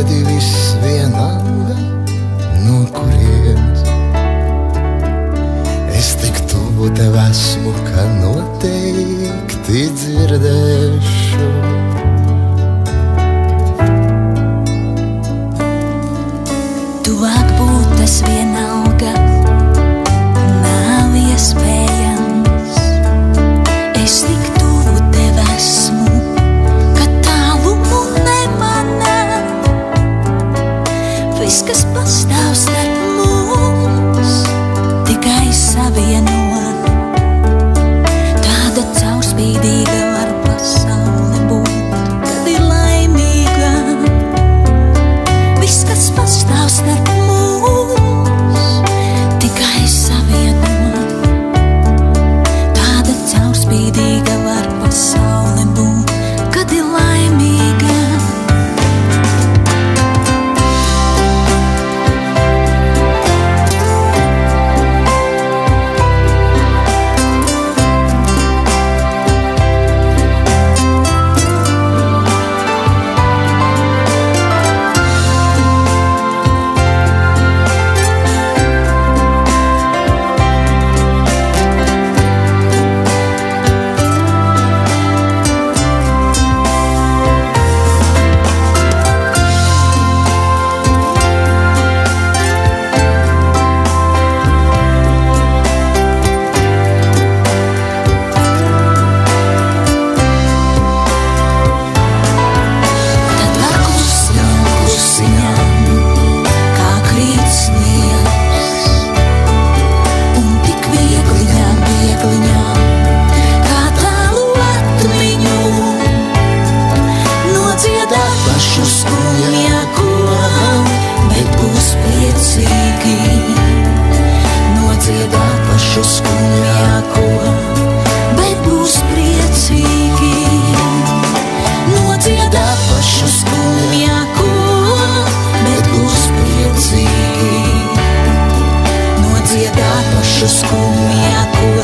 dziedi viss vienalga, no kurienes. Es tik tuvu tev esmu, ka noteikti dzirdēšu. Tuvāk būt tas vienalga nav iespējams. Es tik tuvu tev esmu, ka tālumu nemanā. Viss, kas pastāv starp mums, tikai savieno. Tāda caurspīdīga var pasaule būt, kad ir laimīga. Viss, kas pastāv starp mums, tikai savieno. Tāda caurspīdīga var pasaule būt, kad ir laimīga. Skumjāko